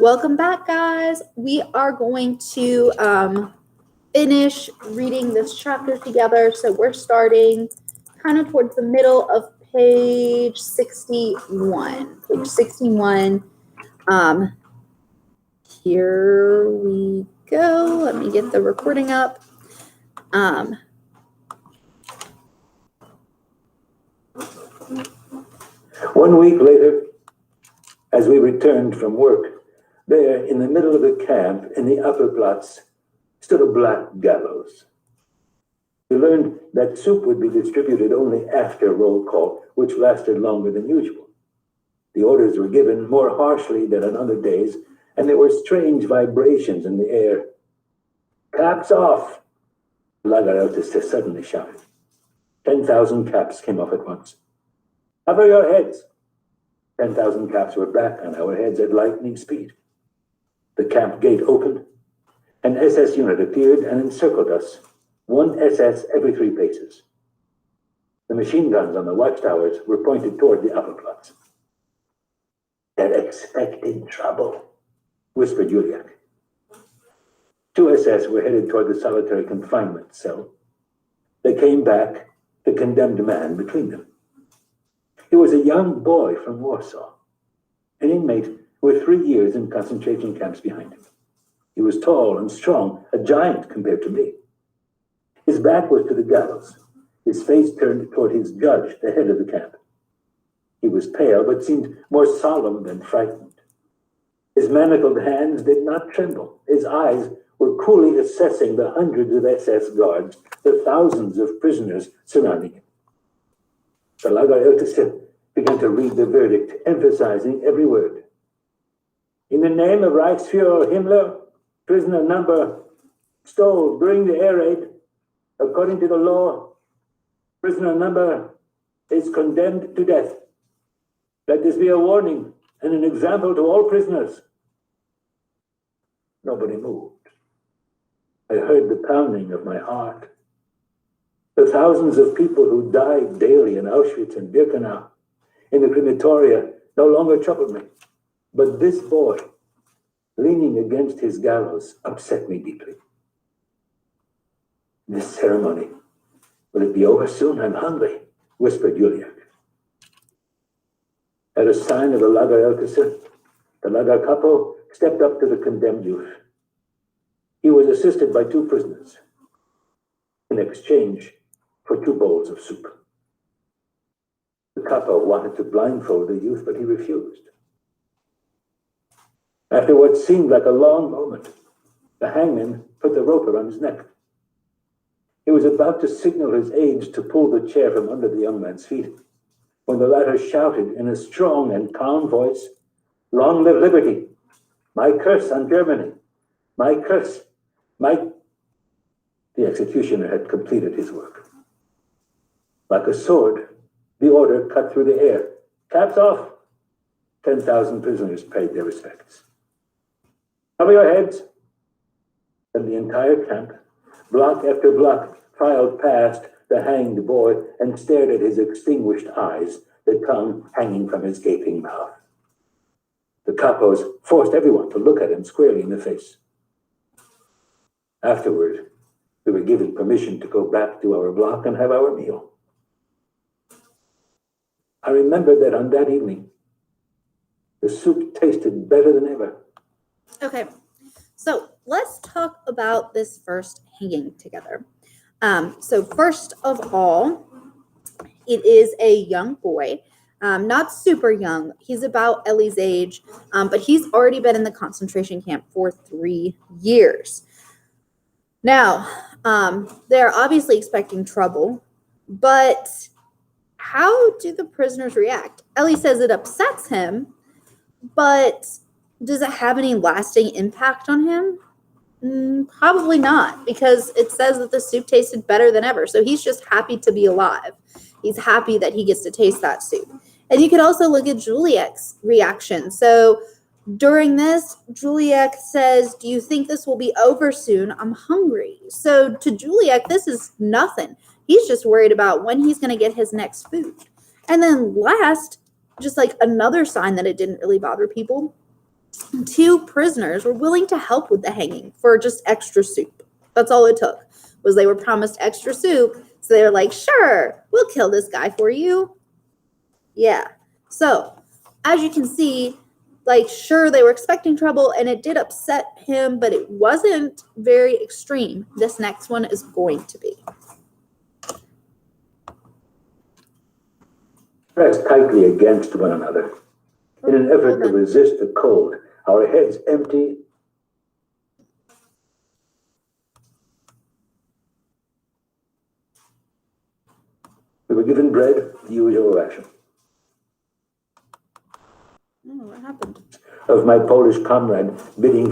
Welcome back, guys. We are going to finish reading this chapter together. So we're starting kind of towards the middle of page 61. Page 61. Here we go. Let me get the recording up. 1 week later, as we returned from work, there in the middle of the camp in the upper Platz stood a black gallows. We learned that soup would be distributed only after roll call, which lasted longer than usual. The orders were given more harshly than on other days, and there were strange vibrations in the air. "Caps off!" Lagereltis suddenly shouted. 10,000 caps came off at once. "Cover your heads!" 10,000 caps were back on our heads at lightning speed. The camp gate opened. An SS unit appeared and encircled us, one SS every 3 paces. The machine guns on the watchtowers were pointed toward the upper Platz. "They're expecting trouble," whispered Juliak. 2 SS were headed toward the solitary confinement cell. They came back, the condemned man between them. He was a young boy from Warsaw, an inmate with 3 years in concentration camps behind him. He was tall and strong, a giant compared to me. His back was to the gallows, his face turned toward his judge, the head of the camp. He was pale, but seemed more solemn than frightened. His manacled hands did not tremble. His eyes were coolly assessing the hundreds of SS guards, the thousands of prisoners surrounding him. The Lagereltis began to read the verdict, emphasizing every word. "In the name of Reichsfuhrer Himmler, prisoner number Stoll during the air raid, according to the law, prisoner number is condemned to death. Let this be a warning and an example to all prisoners." Nobody moved. I heard the pounding of my heart. The thousands of people who died daily in Auschwitz and Birkenau, in the crematoria, no longer troubled me. But this boy, leaning against his gallows, upset me deeply. "This ceremony, will it be over soon? I'm hungry," whispered Juliak. At a sign of the Lagereltis, the Lagerkapo stepped up to the condemned youth. He was assisted by 2 prisoners in exchange for 2 bowls of soup. The capo wanted to blindfold the youth, but he refused. After what seemed like a long moment, the hangman put the rope around his neck. He was about to signal his aides to pull the chair from under the young man's feet, when the latter shouted in a strong and calm voice, "Long live liberty! My curse on Germany! My curse! My..." The executioner had completed his work. Like a sword, the order cut through the air. "Caps off!" 10,000 prisoners paid their respects. "Cover your heads!" And the entire camp, block after block, filed past the hanged boy and stared at his extinguished eyes, the tongue hanging from his gaping mouth. The capos forced everyone to look at him squarely in the face. Afterward, we were given permission to go back to our block and have our meal. I remember that on that evening, the soup tasted better than ever. Okay, so let's talk about this first hanging together. So first of all, it is a young boy, not super young. He's about Ellie's age, but he's already been in the concentration camp for 3 years. Now, they're obviously expecting trouble, but how do the prisoners react? Ellie says it upsets him, but does it have any lasting impact on him? Probably not, because it says that the soup tasted better than ever. So he's just happy to be alive. He's happy that he gets to taste that soup. And you could also look at Juliak's reaction. So during this, Juliak says, "Do you think this will be over soon? I'm hungry." So to Juliak, this is nothing. He's just worried about when he's going to get his next food. And then last, just like another sign that it didn't really bother people, 2 prisoners were willing to help with the hanging for just extra soup. That's all it took, was they were promised extra soup. So they were like, sure, we'll kill this guy for you. Yeah. So as you can see, like, sure, they were expecting trouble and it did upset him, but it wasn't very extreme. This next one is going to be. Pressed tightly against one another in an effort to resist the cold, our heads empty. We were given bread, the usual ration. Oh, what happened? Of my Polish comrade bidding